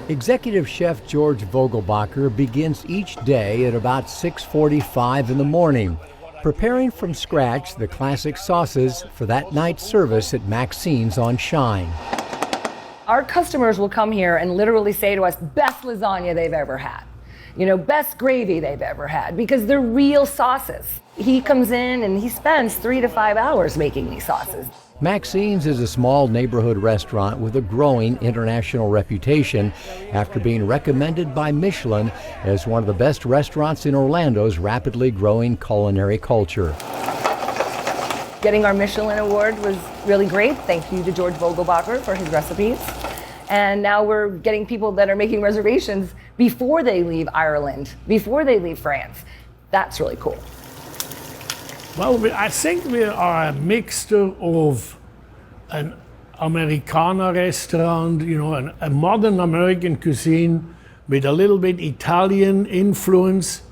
Executive Chef George Vogelbacher begins each day at about 6:45 in the morning, preparing from scratch the classic sauces for that night's service at Maxine's on Shine. Our customers will come here and literally say to us, best lasagna they've ever had. Best gravy they've ever had, because they're real sauces. He comes in and he spends 3 to 5 hours making these sauces. Maxine's is a small neighborhood restaurant with a growing international reputation after being recommended by Michelin as one of the best restaurants in Orlando's rapidly growing culinary culture. Getting our Michelin award was really great. Thank you to George Vogelbacher for his recipes. And now we're getting people that are making reservations before they leave Ireland, before they leave France. That's really cool. Well, I think we are a mixture of an Americana restaurant, a modern American cuisine with a little bit Italian influence,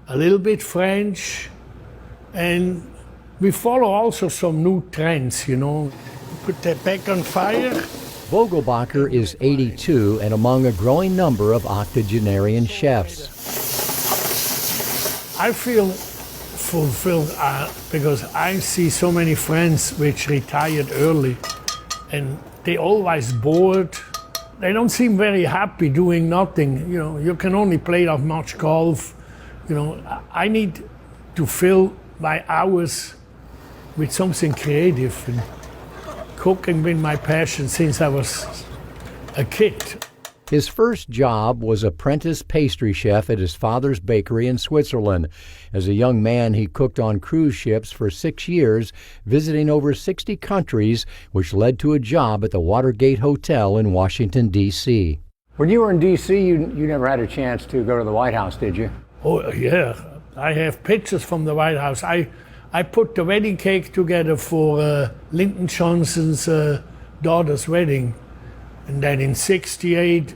a little bit French, and we follow also some new trends, Put that back on fire. Vogelbacher is 82 and among a growing number of octogenarian chefs. I feel fulfilled because I see so many friends which retired early and they always bored. They don't seem very happy doing nothing. You can only play that much golf. I need to fill my hours with something creative. And cooking been my passion since I was a kid. His first job was apprentice pastry chef at his father's bakery in Switzerland. As a young man, he cooked on cruise ships for 6 years, visiting over 60 countries, which led to a job at the Watergate Hotel in Washington, D.C. When you were in D.C., you never had a chance to go to the White House, did you? Oh, yeah. I have pictures from the White House. I put the wedding cake together for Lyndon Johnson's daughter's wedding. And then in '68,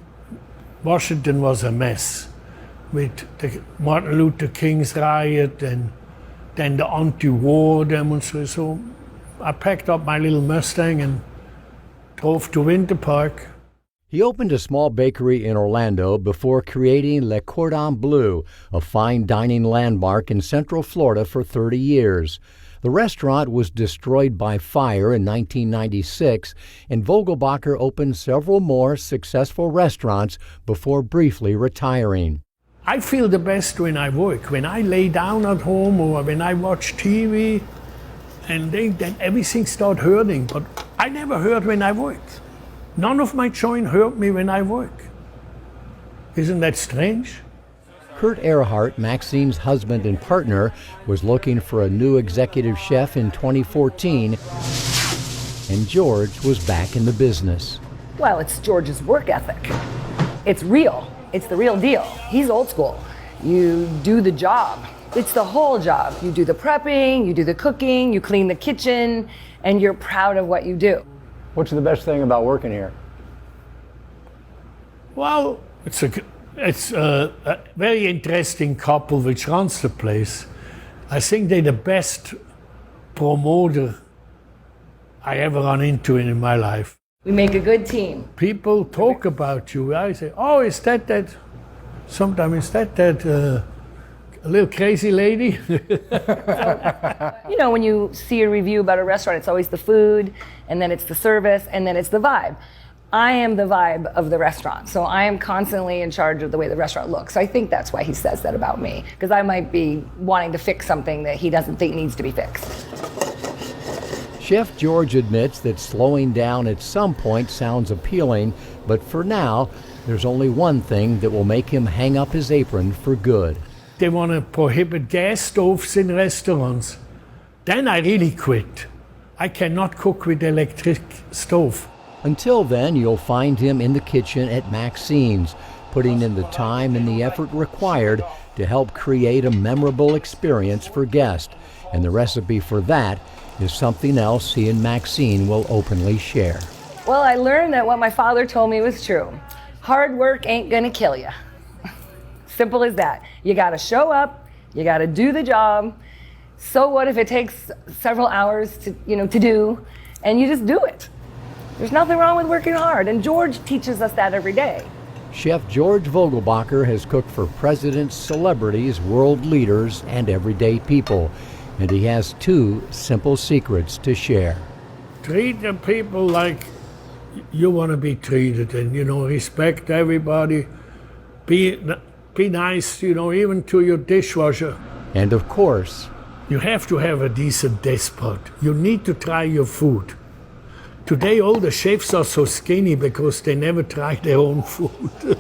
Washington was a mess with the Martin Luther King's riot and then the anti-war demonstration. So I packed up my little Mustang and drove to Winter Park. He opened a small bakery in Orlando before creating Le Cordon Bleu, a fine dining landmark in Central Florida for 30 years. The restaurant was destroyed by fire in 1996, and Vogelbacher opened several more successful restaurants before briefly retiring. I feel the best when I work, when I lay down at home or when I watch TV, and then everything starts hurting. But I never hurt when I work. None of my joints hurt me when I work. Isn't that strange? Kurt Earhart, Maxine's husband and partner, was looking for a new executive chef in 2014, and George was back in the business. Well, it's George's work ethic. It's real. It's the real deal. He's old school. You do the job. It's the whole job. You do the prepping, you do the cooking, you clean the kitchen, and you're proud of what you do. What's the best thing about working here? Well, it's a very interesting couple which runs the place. I think they're the best promoter I ever run into in my life. We make a good team. People talk about you. I say, oh, is that? Sometimes is that a little crazy lady? When you see a review about a restaurant, it's always the food, and then it's the service, and then it's the vibe. I am the vibe of the restaurant, so I am constantly in charge of the way the restaurant looks. I think that's why he says that about me, because I might be wanting to fix something that he doesn't think needs to be fixed. Chef George admits that slowing down at some point sounds appealing, but for now, there's only one thing that will make him hang up his apron for good. They want to prohibit gas stoves in restaurants. Then I really quit. I cannot cook with electric stove. Until then, you'll find him in the kitchen at Maxine's, putting in the time and the effort required to help create a memorable experience for guests. And the recipe for that is something else he and Maxine will openly share. Well, I learned that what my father told me was true. Hard work ain't gonna kill you. Simple as that. You gotta show up, you gotta do the job. So what if it takes several hours to do, and you just do it? There's nothing wrong with working hard, and George teaches us that every day. Chef George Vogelbacher has cooked for presidents, celebrities, world leaders, and everyday people. And he has two simple secrets to share. Treat the people like you want to be treated, and respect everybody. Be nice, even to your dishwasher. And of course, you have to have a decent taste bud. You need to try your food. Today all the chefs are so skinny because they never try their own food.